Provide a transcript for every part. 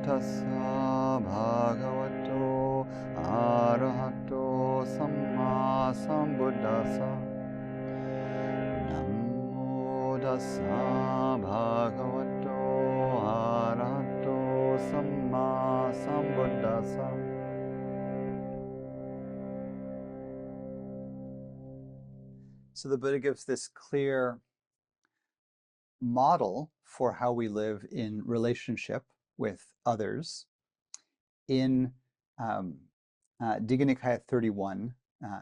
tassa bhagavato arahato samma sambuddhassa. Namo tassa bhagavato arahato samma sambuddhassa. So the Buddha gives this clear model for how we live in relationship with others in Digha Nikaya 31,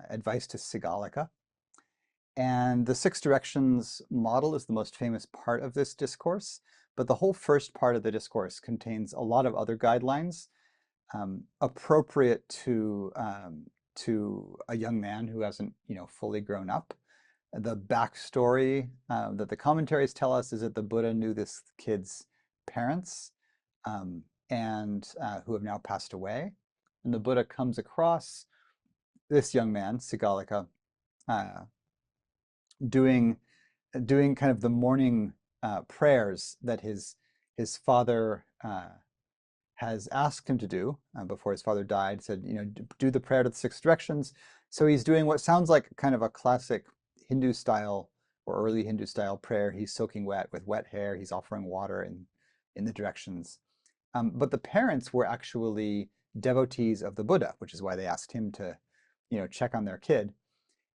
Advice to Sigalika. And the Six Directions model is the most famous part of this discourse, but the whole first part of the discourse contains a lot of other guidelines appropriate to a young man who hasn't, fully grown up. The backstory that the commentaries tell us is that the Buddha knew this kid's parents and who have now passed away. And the Buddha comes across this young man, Sigalika, doing kind of the morning prayers that his father has asked him to do before his father died. Said, do the prayer to the Six Directions. So he's doing what sounds like kind of a classic Hindu style or early Hindu style prayer. He's soaking wet with wet hair. He's offering water in the directions. But the parents were actually devotees of the Buddha, which is why they asked him to, check on their kid.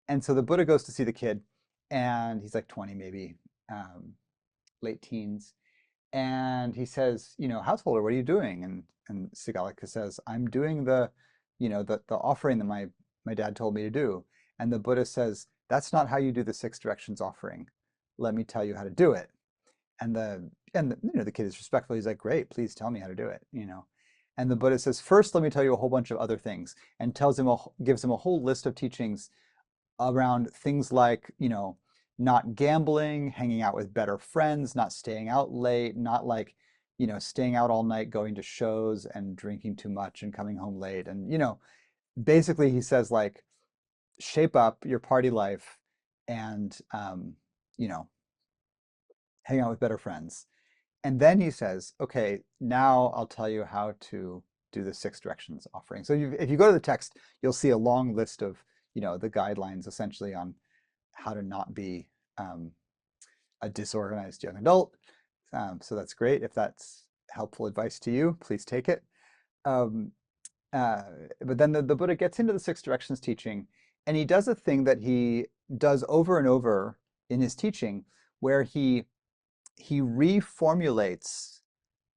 And so the Buddha goes to see the kid, and he's like 20 maybe, late teens. And he says, householder, what are you doing? And Sigalika says, I'm doing the offering that my dad told me to do. And the Buddha says, that's not how you do the Six Directions offering. Let me tell you how to do it. And the kid is respectful. He's like, great, please tell me how to do it. And the Buddha says, first, let me tell you a whole bunch of other things, and gives him a whole list of teachings around things like, not gambling, hanging out with better friends, not staying out late, not like, staying out all night, going to shows and drinking too much and coming home late. And, basically he says, like, shape up your party life and, hang out with better friends. And then he says, okay, now I'll tell you how to do the Six Directions offering. So if you go to the text, you'll see a long list of, the guidelines essentially on how to not be a disorganized young adult. So that's great. If that's helpful advice to you, please take it. But then the Buddha gets into the Six Directions teaching, and he does a thing that he does over and over in his teaching, where he reformulates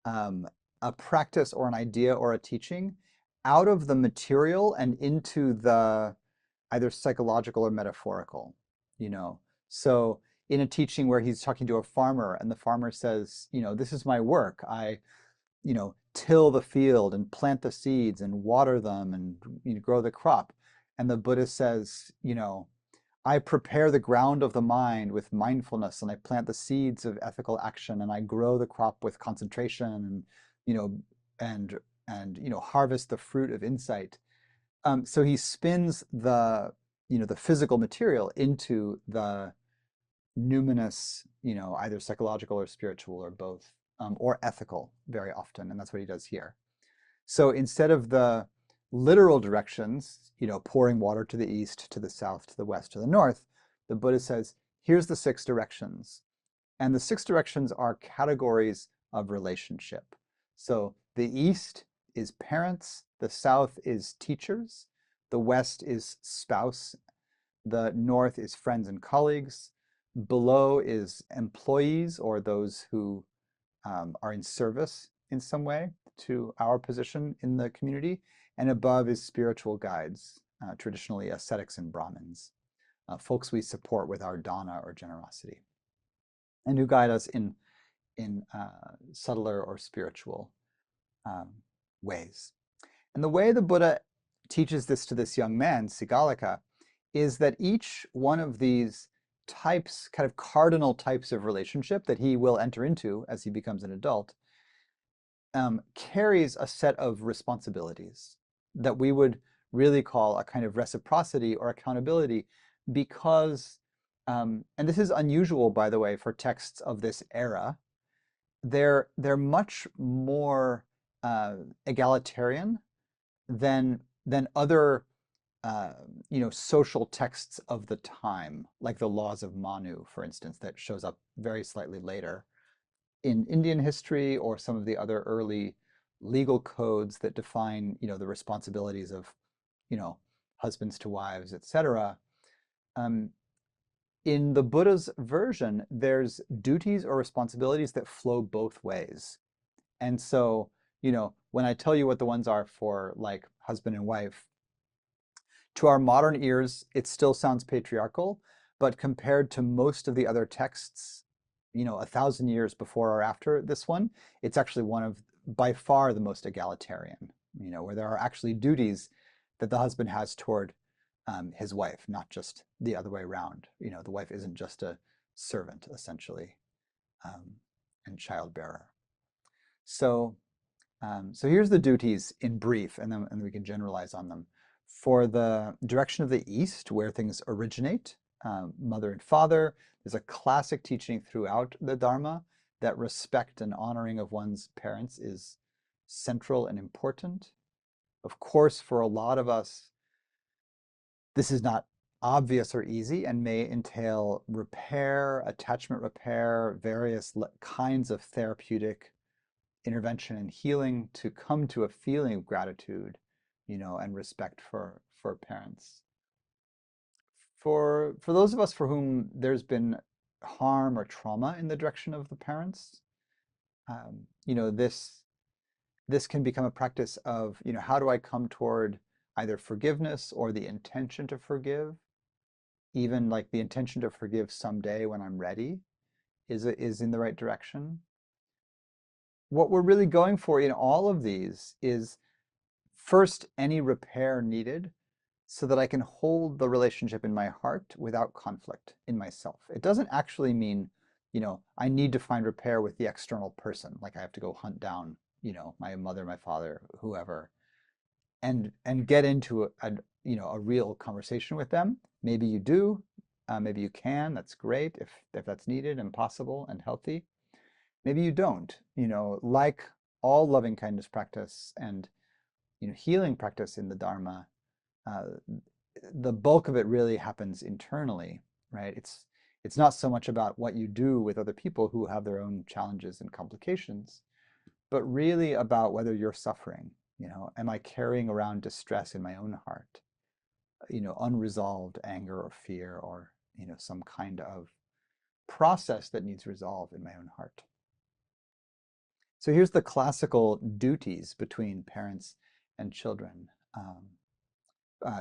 a practice or an idea or a teaching out of the material and into the either psychological or metaphorical, So in a teaching where he's talking to a farmer, and the farmer says, this is my work. I, till the field and plant the seeds and water them and grow the crop. And the Buddha says, I prepare the ground of the mind with mindfulness, and I plant the seeds of ethical action, and I grow the crop with concentration, and harvest the fruit of insight. So he spins the physical material into the numinous, either psychological or spiritual or both, or ethical very often, and that's what he does here. So instead of the literal directions, pouring water to the east, to the south, to the west, to the north, the Buddha says, here's the Six Directions. And the Six Directions are categories of relationship. So the east is parents, the south is teachers, the west is spouse, the north is friends and colleagues, below is employees or those who are in service in some way to our position in the community, and above is spiritual guides, traditionally ascetics and Brahmins, folks we support with our dana or generosity, and who guide us in subtler or spiritual ways. And the way the Buddha teaches this to this young man, Sigalika, is that each one of these types, kind of cardinal types of relationship that he will enter into as he becomes an adult, carries a set of responsibilities that we would really call a kind of reciprocity or accountability, because, and this is unusual, by the way, for texts of this era, they're much more uh, egalitarian than other uh, social texts of the time, like the laws of Manu, for instance, that shows up very slightly later in Indian history, or some of the other early legal codes that define, the responsibilities of, you know, husbands to wives, etc. Um, in the Buddha's version, there's duties or responsibilities that flow both ways. And so, when I tell you what the ones are for like husband and wife, to our modern ears, it still sounds patriarchal, but compared to most of the other texts, 1,000 years before or after this one, it's actually one of by far the most egalitarian, where there are actually duties that the husband has toward his wife, not just the other way around. The wife isn't just a servant, essentially, um, and childbearer. So so here's the duties in brief, and then we can generalize on them. For the direction of the East, where things originate, mother and father, there's a classic teaching throughout the Dharma that respect and honoring of one's parents is central and important. Of course, for a lot of us, this is not obvious or easy and may entail repair, attachment repair, various kinds of therapeutic intervention and healing to come to a feeling of gratitude, and respect for parents. For those of us for whom there's been harm or trauma in the direction of the parents, this can become a practice of, how do I come toward either forgiveness or the intention to forgive, even like the intention to forgive someday when I'm ready is in the right direction. What we're really going for in all of these is first, any repair needed so that I can hold the relationship in my heart without conflict in myself. It doesn't actually mean, I need to find repair with the external person, like I have to go hunt down, my mother, my father, whoever, and get into a real conversation with them. Maybe you do, maybe you can. That's great if that's needed and possible and healthy. Maybe you don't. Like all loving kindness practice and healing practice in the Dharma, uh, the bulk of it really happens internally, right? It's not so much about what you do with other people who have their own challenges and complications, but really about whether you're suffering. Am I carrying around distress in my own heart? Unresolved anger or fear, or some kind of process that needs resolve in my own heart. So here's the classical duties between parents and children.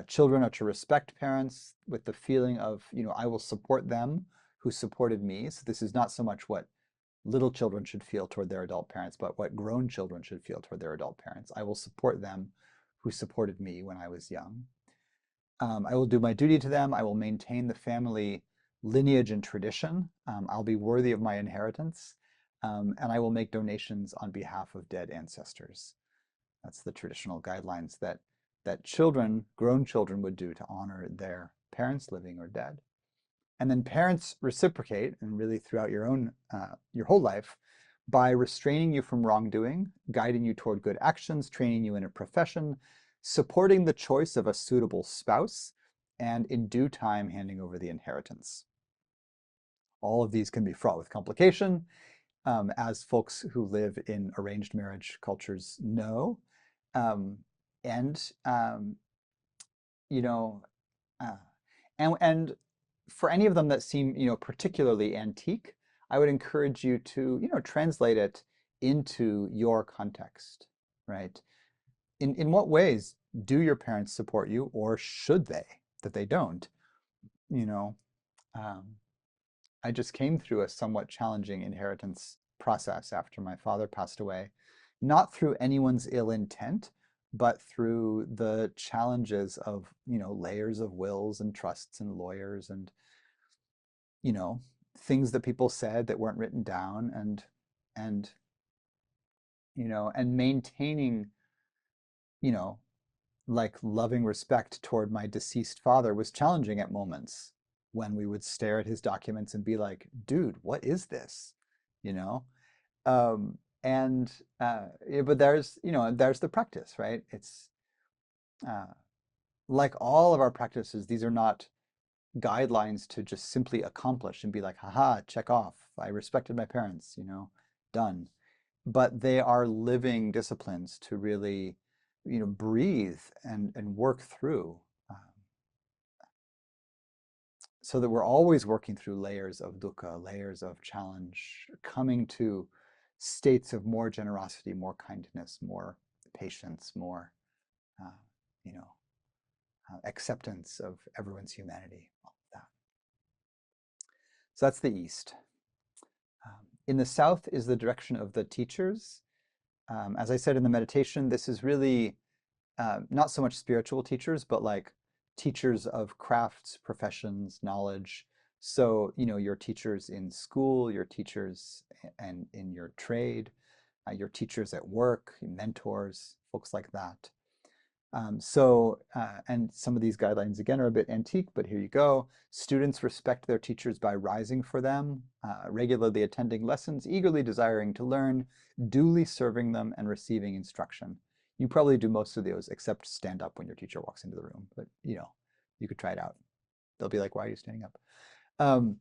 Children are to respect parents with the feeling of, I will support them who supported me. So this is not so much what little children should feel toward their adult parents, but what grown children should feel toward their adult parents. I will support them who supported me when I was young. I will do my duty to them. I will maintain the family lineage and tradition. I'll be worthy of my inheritance. And I will make donations on behalf of dead ancestors. That's the traditional guidelines that children, grown children, would do to honor their parents, living or dead. And then parents reciprocate, and really throughout your whole life, by restraining you from wrongdoing, guiding you toward good actions, training you in a profession, supporting the choice of a suitable spouse, and in due time handing over the inheritance. All of these can be fraught with complication, as folks who live in arranged marriage cultures know. Um, and you know, uh, and for any of them that seem particularly antique, I would encourage you to translate it into your context, right? In what ways do your parents support you, or should they? That they don't, you know. Um, I just came through a somewhat challenging inheritance process after my father passed away, not through anyone's ill intent, but through the challenges of, layers of wills and trusts and lawyers and, you know, things that people said that weren't written down, and and maintaining, you know, like loving respect toward my deceased father was challenging at moments when we would stare at his documents and be like, dude, what is this? You know? And yeah, but there's, there's the practice, right? It's uh, like all of our practices, these are not guidelines to just simply accomplish and be like, haha, check off. I respected my parents, done. But they are living disciplines to really, breathe and work through. So that we're always working through layers of dukkha, layers of challenge, coming to states of more generosity, more kindness, more patience, more, uh, you know, acceptance of everyone's humanity, all of that. So that's the East. In the South is the direction of the teachers. As I said in the meditation, this is really not so much spiritual teachers, but like teachers of crafts, professions, knowledge. So, your teachers in school, your teachers and in your trade, your teachers at work, mentors, folks like that. And some of these guidelines again are a bit antique, but here you go. Students respect their teachers by rising for them, regularly attending lessons, eagerly desiring to learn, duly serving them, and receiving instruction. You probably do most of those except stand up when your teacher walks into the room, but you could try it out. They'll be like, why are you standing up? Um,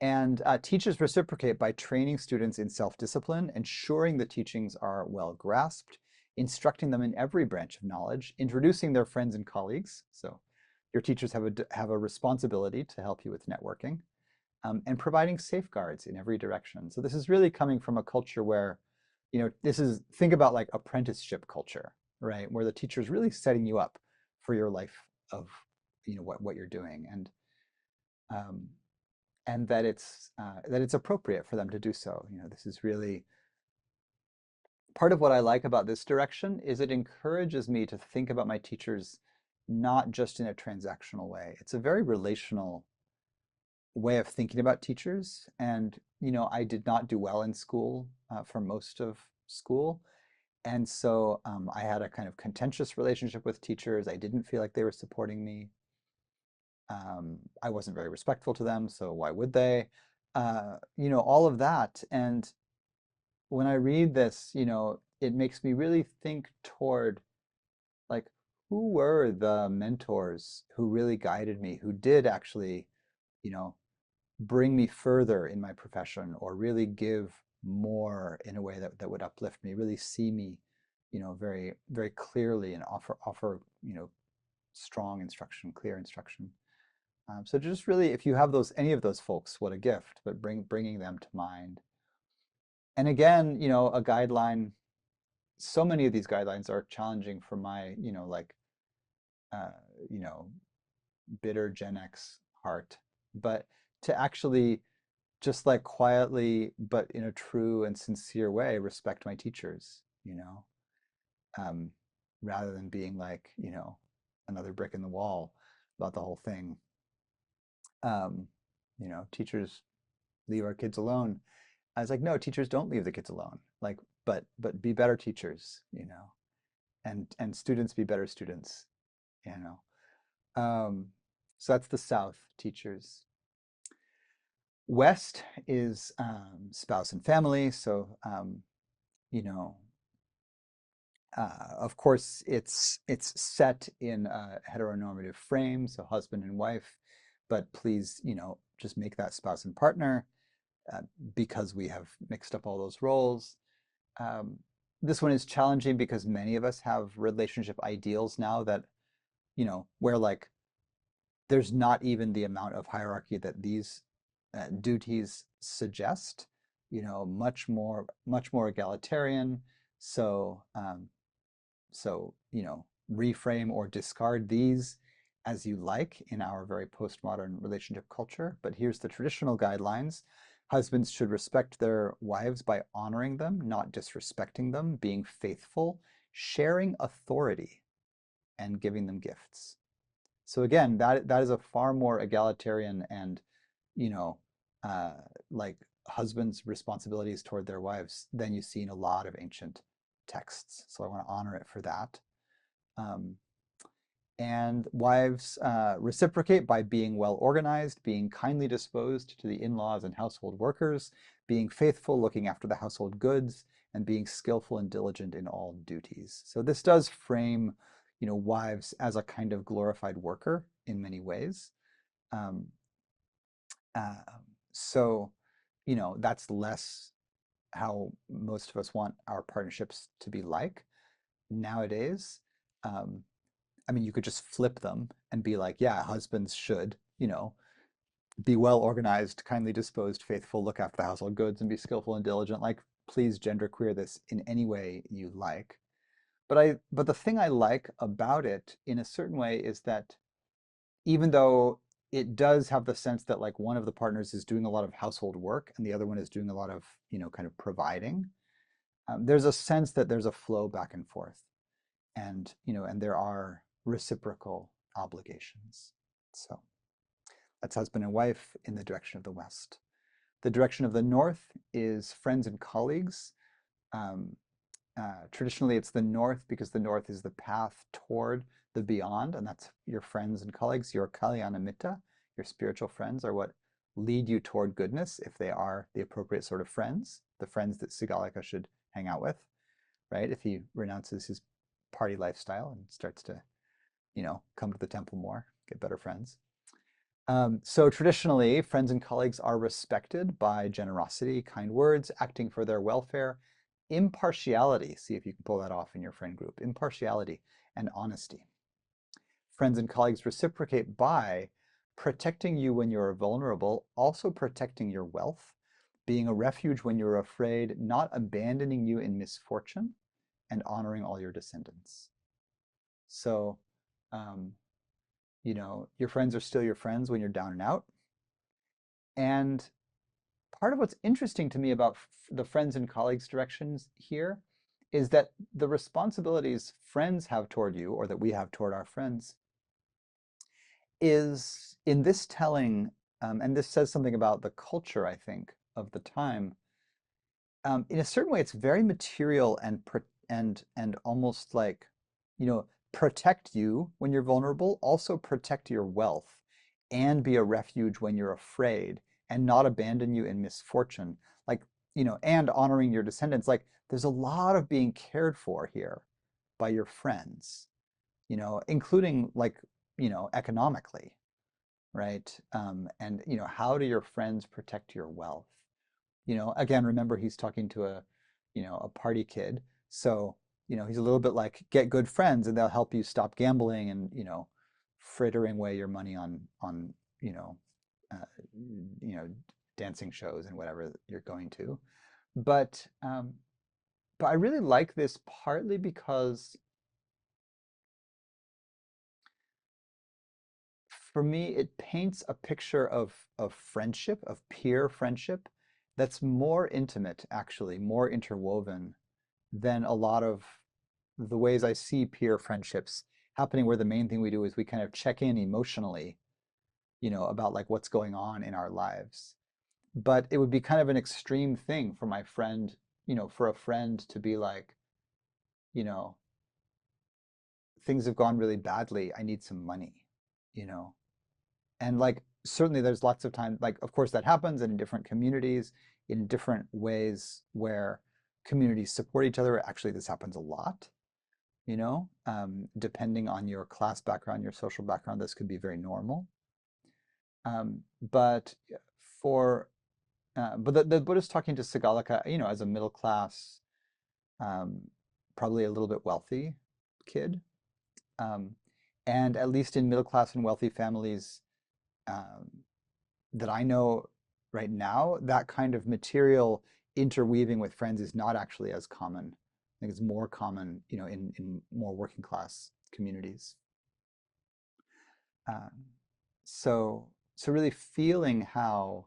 and teachers reciprocate by training students in self-discipline, ensuring the teachings are well grasped, instructing them in every branch of knowledge, introducing their friends and colleagues. So your teachers have a responsibility to help you with networking, and providing safeguards in every direction. So this is really coming from a culture where, think about like apprenticeship culture, right? Where the teacher is really setting you up for your life of, what you're doing. Um, and that it's appropriate for them to do so. This is really part of what I like about this direction is it encourages me to think about my teachers not just in a transactional way. It's a very relational way of thinking about teachers. And, I did not do well in school for most of school. And so I had a kind of contentious relationship with teachers. I didn't feel like they were supporting me. I wasn't very respectful to them, so why would they? All of that. And when I read this, it makes me really think toward like, who were the mentors who really guided me, who did actually, you know, bring me further in my profession or really give more in a way that would uplift me, really see me, very, very clearly and offer, strong instruction, clear instruction. So just really, if you have any of those folks, what a gift, but bringing them to mind. And again, a guideline, so many of these guidelines are challenging for my, uh, you know, bitter Gen X heart, but to actually just like quietly, but in a true and sincere way, respect my teachers, um, rather than being like, another brick in the wall about the whole thing. Um, teachers leave our kids alone. I was like, no, teachers don't leave the kids alone. Like, but be better teachers, and students be better students, you know. So that's the South, teachers. West is spouse and family. So, you know, of course, it's set in a heteronormative frame, so husband and wife, but please, just make that spouse and partner uh, because we have mixed up all those roles. Um, this one is challenging because many of us have relationship ideals now that, where like there's not even the amount of hierarchy that these duties suggest, much more egalitarian. So, reframe or discard these as you like in our very postmodern relationship culture. But here's the traditional guidelines. Husbands should respect their wives by honoring them, not disrespecting them, being faithful, sharing authority, and giving them gifts. So again, that is a far more egalitarian and, you know, uh, like husbands' responsibilities toward their wives than you see in a lot of ancient texts. So I want to honor it for that. Um, and wives reciprocate by being well organized, being kindly disposed to the in-laws and household workers, being faithful, looking after the household goods, and being skillful and diligent in all duties. So this does frame, wives as a kind of glorified worker in many ways. Um, uh, so, that's less how most of us want our partnerships to be like nowadays. Um, I mean, you could just flip them and be like, yeah, husbands should, be well organized, kindly disposed, faithful, look after the household goods, and be skillful and diligent. Like, please genderqueer this in any way you like. But the thing I like about it in a certain way is that even though it does have the sense that like one of the partners is doing a lot of household work and the other one is doing a lot of, kind of providing, there's a sense that there's a flow back and forth, and and there are reciprocal obligations. So that's husband and wife in the direction of the West. The direction of the North is friends and colleagues. Um, Traditionally, it's the North because the North is the path toward the beyond, and that's your friends and colleagues. Your kalyanamitta, your spiritual friends, are what lead you toward goodness if they are the appropriate sort of friends, the friends that Sigalika should hang out with, right? If he renounces his party lifestyle and starts to, come to the temple more, get better friends. So traditionally, friends and colleagues are respected by generosity, kind words, acting for their welfare, impartiality. See if you can pull that off in your friend group. Impartiality and honesty. Friends and colleagues reciprocate by protecting you when you're vulnerable, also protecting your wealth, being a refuge when you're afraid, not abandoning you in misfortune, and honoring all your descendants. So, um, your friends are still your friends when you're down and out. And part of what's interesting to me about the friends and colleagues directions here is that the responsibilities friends have toward you, or that we have toward our friends, is in this telling, and this says something about the culture, I think, of the time. In a certain way, it's very material and almost like, protect you when you're vulnerable, also protect your wealth, and be a refuge when you're afraid, and not abandon you in misfortune. Like, and honoring your descendants. Like, there's a lot of being cared for here by your friends, including like, economically, right? And how do your friends protect your wealth? Again, remember he's talking to a party kid. So, he's a little bit like, get good friends and they'll help you stop gambling and, frittering away your money on, you know, dancing shows and whatever you're going to. But but I really like this partly because for me, it paints a picture of friendship, of peer friendship, that's more intimate, actually, more interwoven than a lot of the ways I see peer friendships happening, where the main thing we do is we kind of check in emotionally, about like what's going on in our lives. But it would be kind of an extreme thing for my friend, for a friend to be like, you know, things have gone really badly. I need some money, you know. And like certainly there's lots of time, like of course that happens in different communities in different ways where communities support each other. Actually, this happens a lot, depending on your class background, your social background, this could be very normal. But for but the Buddha's talking to Sigalika, as a middle class, um, probably a little bit wealthy kid. Um, and at least in middle class and wealthy families um, that I know right now, that kind of material interweaving with friends is not actually as common. I think it's more common, in more working class communities. Um, so really feeling how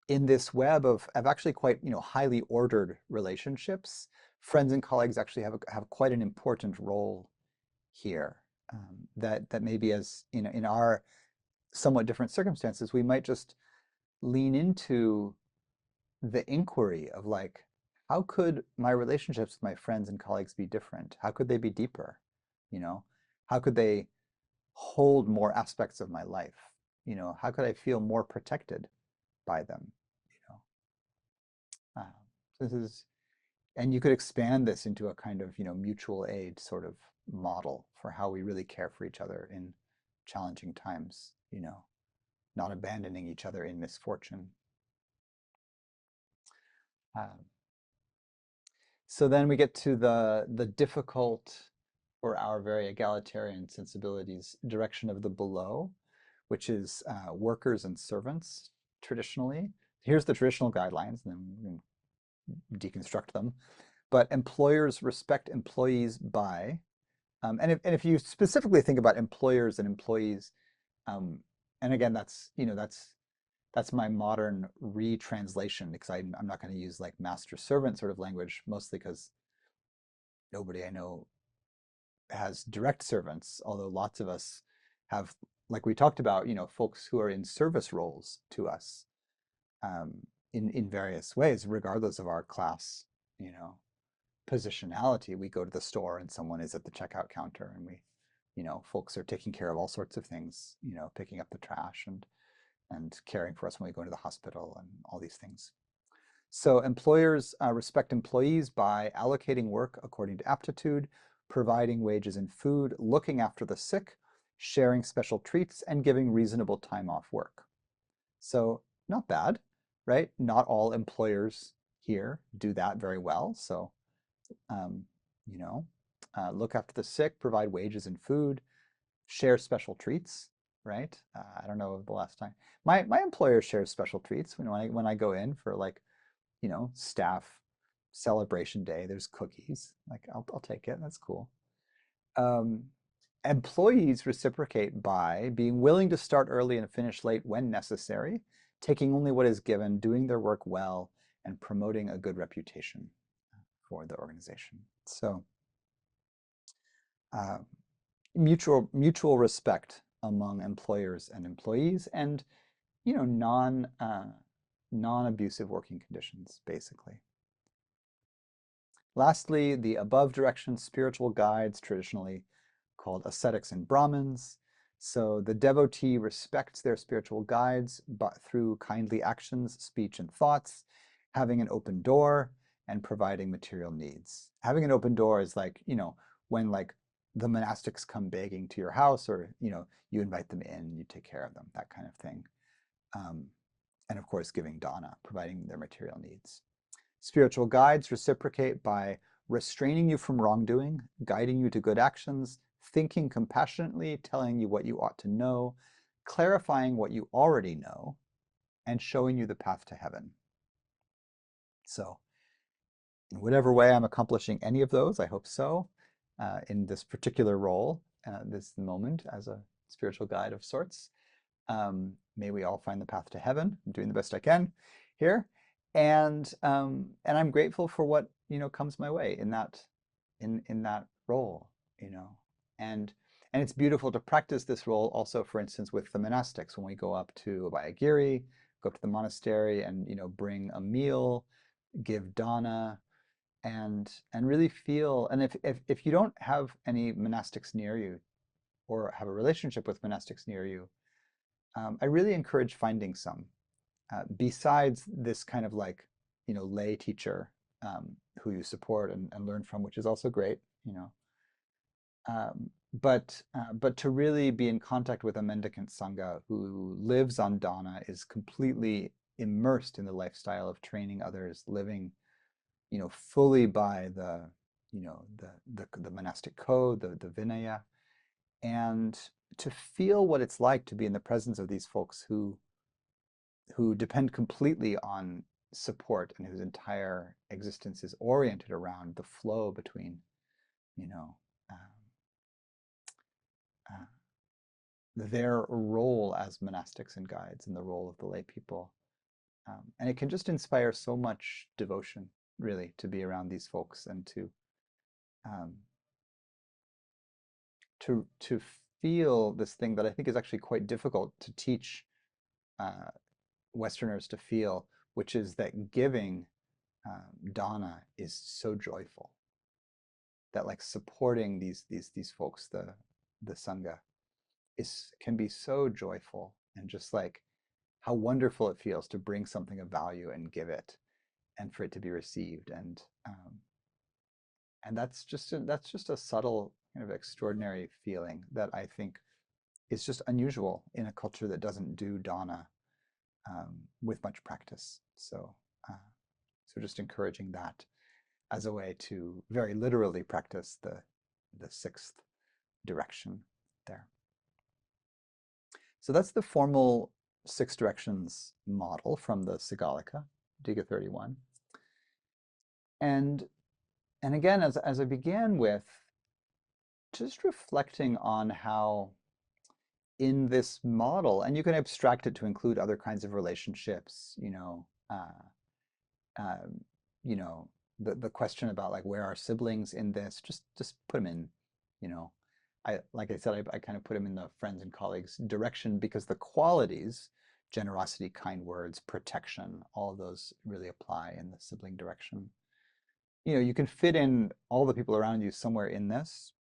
in this web of actually quite, highly ordered relationships, friends and colleagues actually have quite an important role here. That maybe as, in our somewhat different circumstances, we might just lean into the inquiry of like, how could my relationships with my friends and colleagues be different? How could they be deeper? You know, how could they hold more aspects of my life? How could I feel more protected by them? You know, uh, this is And you could expand this into a kind of, mutual aid sort of model for how we really care for each other in challenging times, not abandoning each other in misfortune. Um, so then we get to the difficult, for our very egalitarian sensibilities, direction of the below, which is workers and servants traditionally. Here's the traditional guidelines, and then we can deconstruct them. But employers respect employees by, and if you specifically think about employers and employees, and again, that's my modern retranslation, because I'm not going to use like master servant sort of language, mostly because nobody I know has direct servants, although lots of us have, like we talked about, folks who are in service roles to us, um, in various ways, regardless of our class, positionality. We go to the store and someone is at the checkout counter, and folks are taking care of all sorts of things, picking up the trash and caring for us when we go to the hospital and all these things. So employers respect employees by allocating work according to aptitude, providing wages and food, looking after the sick, sharing special treats, and giving reasonable time off work. So not bad, right? Not all employers here do that very well. So, um, look after the sick, provide wages and food, share special treats, right? I don't know the last time. My employer shares special treats when I go in for, like, staff celebration day. There's cookies. Like, I'll take it. That's cool. Um, Employees reciprocate by being willing to start early and finish late when necessary, taking only what is given, doing their work well, and promoting a good reputation for the organization. So, uh, mutual respect among employers and employees, and non-abusive working conditions, basically. Lastly, the above direction spiritual guides, traditionally called ascetics and Brahmins. So the devotee respects their spiritual guides, but through kindly actions, speech, and thoughts, having an open door, and providing material needs. Having an open door is like, when like the monastics come begging to your house, or, you invite them in, you take care of them, that kind of thing. Um, and of course, giving dana, providing their material needs. Spiritual guides reciprocate by restraining you from wrongdoing, guiding you to good actions, thinking compassionately, telling you what you ought to know, clarifying what you already know, and showing you the path to heaven. So, in whatever way I'm accomplishing any of those, I hope so, in this particular role, this moment as a spiritual guide of sorts. May we all find the path to heaven. I'm doing the best I can here, and I'm grateful for what comes my way in that role, and it's beautiful to practice this role also, for instance, with the monastics when we go up to Abhayagiri, go up to the monastery, and bring a meal, give dana, and really feel. And if you don't have any monastics near you, or have a relationship with monastics near you, I really encourage finding some, besides this kind of like, lay teacher, who you support and learn from, which is also great, but to really be in contact with a mendicant sangha who lives on dana, is completely immersed in the lifestyle of training others, living, fully by the monastic code, the Vinaya, and to feel what it's like to be in the presence of these folks who depend completely on support, and whose entire existence is oriented around the flow between, you know, um, uh, their role as monastics and guides and the role of the lay people. And it can just inspire so much devotion, really, to be around these folks, and um, to feel this thing that I think is actually quite difficult to teach uh, Westerners to feel, which is that giving dana is so joyful. That, like, supporting these folks, the sangha, can be so joyful, and just like how wonderful it feels to bring something of value and give it. and for it to be received. And that's just a subtle kind of extraordinary feeling that I think is just unusual in a culture that doesn't do dana with much practice. Uh, so just encouraging that as a way to very literally practice the sixth direction there. So that's the formal six directions model from the Sigalika, Digha 31. And again, as I began with, just reflecting on how in this model, and you can abstract it to include other kinds of relationships, um, you know, the question about like where are siblings in this, just put them in, you know, like I said, I kind of put them in the friends and colleagues direction because the qualities, generosity, kind words, protection, all of those really apply in the sibling direction. You can fit in all the people around you somewhere in this.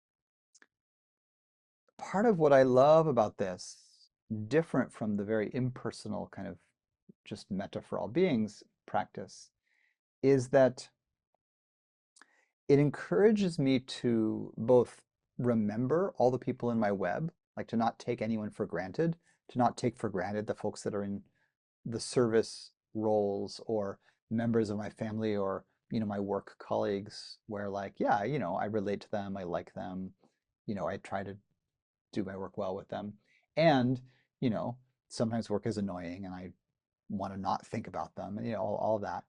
Part of what I love about this, different from the very impersonal kind of just metta for all beings practice, is that it encourages me to both remember all the people in my web, like to not take anyone for granted, to not take for granted the folks that are in the service roles or members of my family or my work colleagues where like, yeah, I relate to them, I like them, I try to do my work well with them. And, you know, sometimes work is annoying and I want to not think about them and, all that.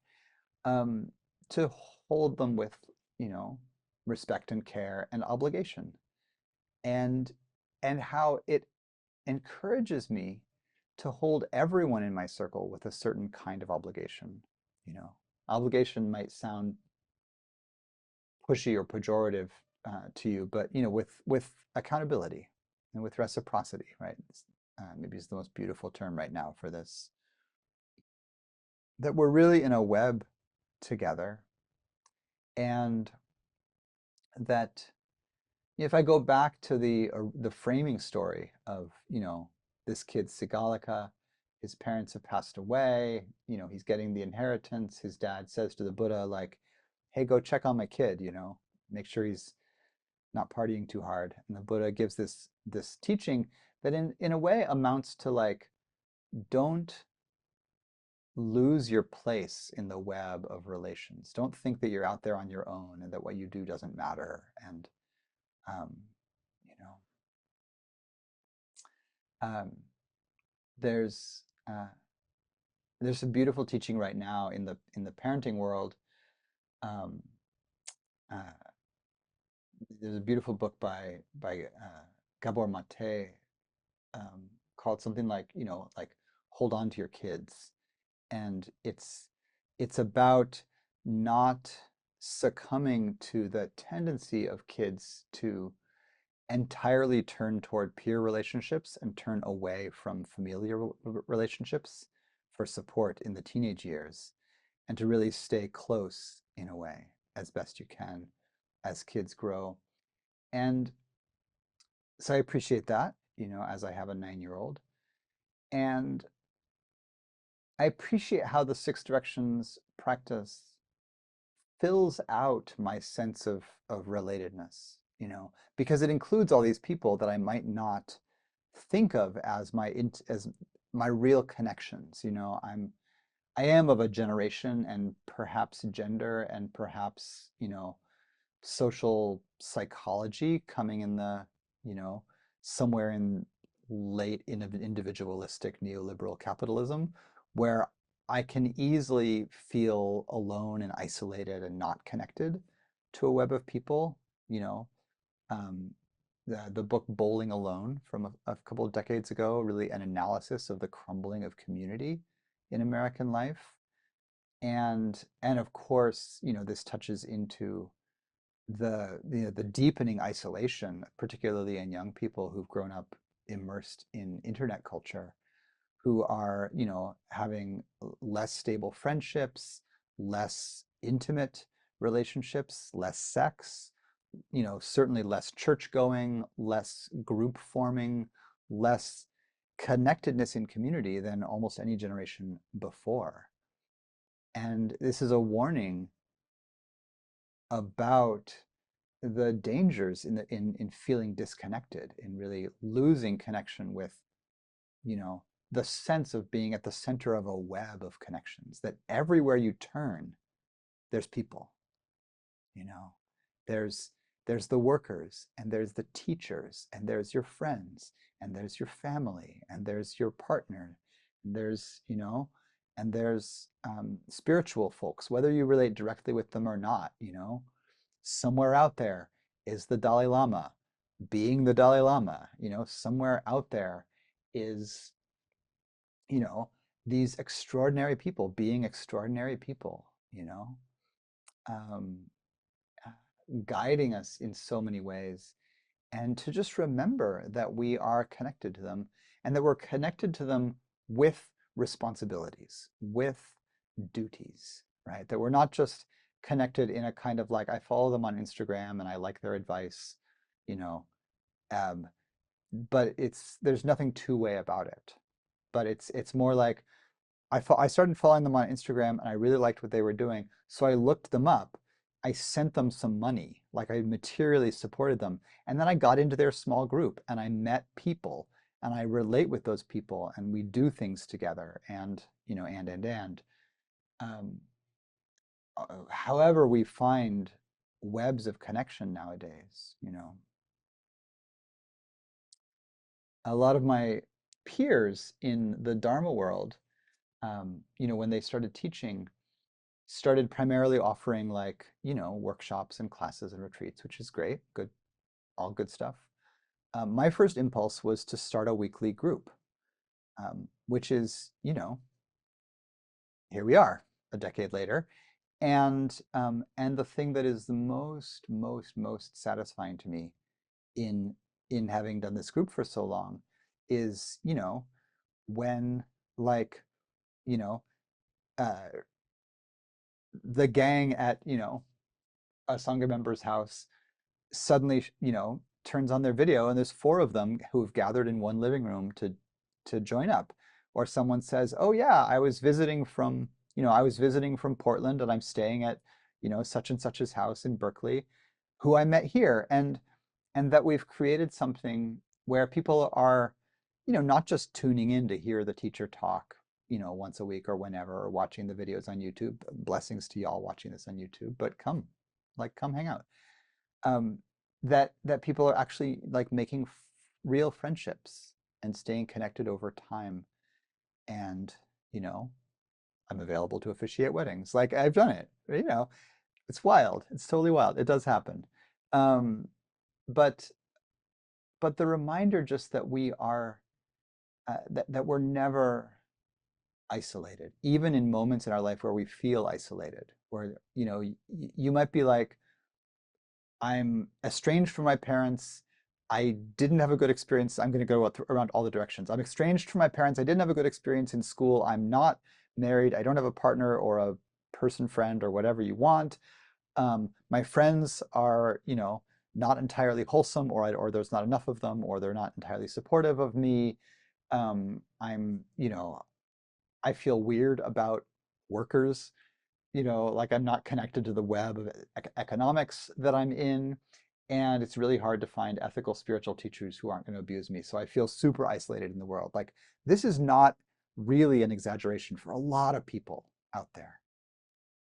Um, to hold them with, you know, respect and care and obligation. And how it encourages me to hold everyone in my circle with a certain kind of obligation. You know, obligation might sound pushy or pejorative to you, but with accountability and with reciprocity, right? Maybe it's the most beautiful term right now for this. That we're really in a web together, and that if I go back to the framing story of this kid Sigalika, his parents have passed away, he's getting the inheritance. His dad says to the Buddha like, "Hey, go check on my kid, make sure he's not partying too hard." And the Buddha gives this teaching that in a way amounts to like, don't lose your place in the web of relations. Don't think that you're out there on your own and that what you do doesn't matter. And um, you know, um, there's uh, there's a beautiful teaching right now in the parenting world. Um, uh, there's a beautiful book by Gabor Mate called something like like Hold On to Your Kids, and it's about not succumbing to the tendency of kids to entirely turn toward peer relationships and turn away from familial relationships for support in the teenage years, and to really stay close in a way as best you can as kids grow. And so I appreciate that, as I have a 9-year-old. And I appreciate how the Six Directions practice fills out my sense of relatedness, because it includes all these people that I might not think of as my real connections. I am of a generation and perhaps gender and perhaps, social psychology coming in you know, somewhere in late individualistic neoliberal capitalism, where I can easily feel alone and isolated and not connected to a web of people. You know, um, the book Bowling Alone from a couple of decades ago, really an analysis of the crumbling of community in American life. And of course, this touches into the deepening isolation, particularly in young people who've grown up immersed in internet culture, who are, having less stable friendships, less intimate relationships, less sex, certainly less church going, less group forming, less connectedness in community than almost any generation before. And this is a warning about the dangers in feeling disconnected, in really losing connection with, you know, the sense of being at the center of a web of connections, that everywhere you turn, there's people, you know. There's there's the workers, and there's the teachers, and there's your friends, and there's your family, and there's your partner, and there's, you know, and there's spiritual folks, whether you relate directly with them or not, you know. Somewhere out there is the Dalai Lama being the Dalai Lama, you know. Somewhere out there is, you know, these extraordinary people being extraordinary people, you know, um, guiding us in so many ways. And to just remember that we are connected to them, and that we're connected to them with responsibilities, with duties, right? That we're not just connected in a kind of like, I follow them on Instagram and I like their advice, you know, um, but there's nothing two-way about it. But it's more like, I started following them on Instagram and I really liked what they were doing. So I looked them up. I sent them some money, like I materially supported them. And then I got into their small group and I met people and I relate with those people and we do things together and, you know, and. Um, However we find webs of connection nowadays, you know, a lot of my peers in the Dharma world, you know, when they started teaching, started primarily offering like, you know, workshops and classes and retreats, which is great, good, all good stuff. My first impulse was to start a weekly group, which is, you know, here we are a decade later. And the thing that is the most satisfying to me in having done this group for so long is, you know, when like, you know, uh, the gang at, you know, a Sangha member's house suddenly, you know, turns on their video and there's four of them who've gathered in one living room to join up. Or someone says, "Oh yeah, I was visiting from, you know, I was visiting from Portland and I'm staying at, you know, such and such's house in Berkeley, who I met here." And that we've created something where people are, you know, not just tuning in to hear the teacher talk, you know, once a week or whenever, or watching the videos on YouTube. Blessings to y'all watching this on YouTube, but come, like, come hang out. um, that people are actually like making real friendships and staying connected over time. And, you know, I'm available to officiate weddings. Like, I've done it. You know, it's wild. It's totally wild. It does happen. Um, but the reminder just that we are that we're never isolated, even in moments in our life where we feel isolated, where, you know, you might be like, I'm estranged from my parents. I didn't have a good experience. I'm going to go around all the directions. I'm estranged from my parents. I didn't have a good experience in school. I'm not married. I don't have a partner or a person friend or whatever you want. My friends are, you know, not entirely wholesome, or there's not enough of them, or they're not entirely supportive of me. You know, I feel weird about workers, you know, like I'm not connected to the web of economics that I'm in. And it's really hard to find ethical spiritual teachers who aren't going to abuse me. So I feel super isolated in the world. Like, this is not really an exaggeration for a lot of people out there,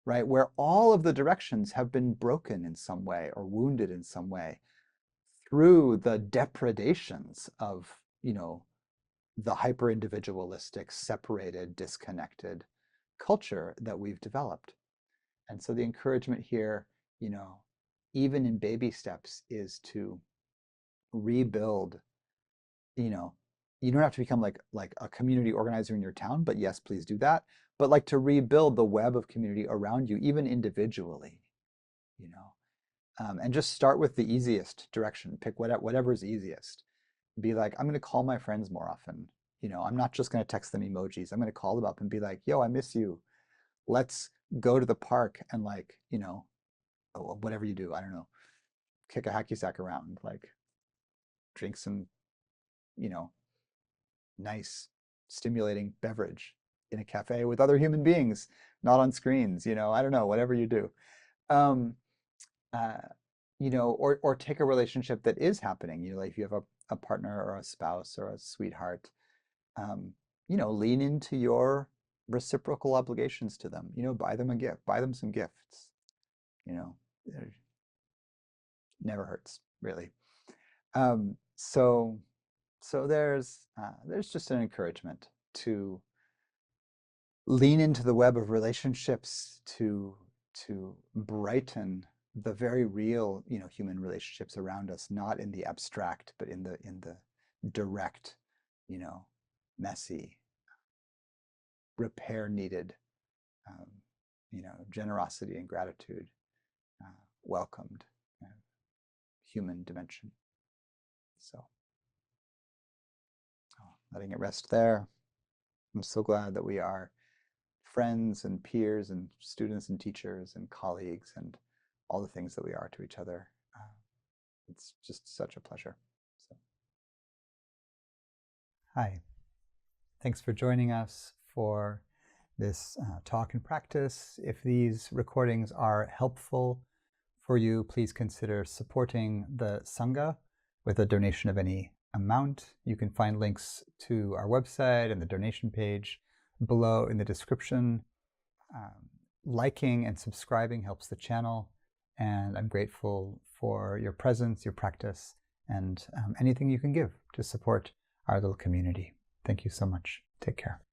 right? Where all of the directions have been broken in some way or wounded in some way through the depredations of, you know, the hyper individualistic, separated, disconnected culture that we've developed. And so the encouragement here, you know, even in baby steps, is to rebuild, you know, you don't have to become like a community organizer in your town, but yes, please do that. But like, to rebuild the web of community around you, even individually, you know, and just start with the easiest direction. Pick whatever's easiest. Be like, I'm going to call my friends more often. You know, I'm not just going to text them emojis. I'm going to call them up and be like, yo, I miss you. Let's go to the park and, like, you know, whatever you do, I don't know, kick a hacky sack around, like drink some, you know, nice, stimulating beverage in a cafe with other human beings, not on screens, I don't know, whatever you do. Um, uh, or take a relationship that is happening, like if you have a partner or a spouse or a sweetheart, um, lean into your reciprocal obligations to them, buy them a gift, buy them some gifts, it never hurts, really. So there's just an encouragement to lean into the web of relationships to brighten the very real, human relationships around us, not in the abstract, but in the direct, you know, messy, repair needed, um, generosity and gratitude, uh, welcomed human dimension. So, letting it rest there. I'm so glad that we are friends and peers and students and teachers and colleagues and all the things that we are to each other. It's just such a pleasure. So, hi. Thanks for joining us for this talk and practice. If these recordings are helpful for you, please consider supporting the Sangha with a donation of any amount. You can find links to our website and the donation page below in the description. Liking and subscribing helps the channel, and I'm grateful for your presence, your practice, and anything you can give to support our little community. Thank you so much. Take care.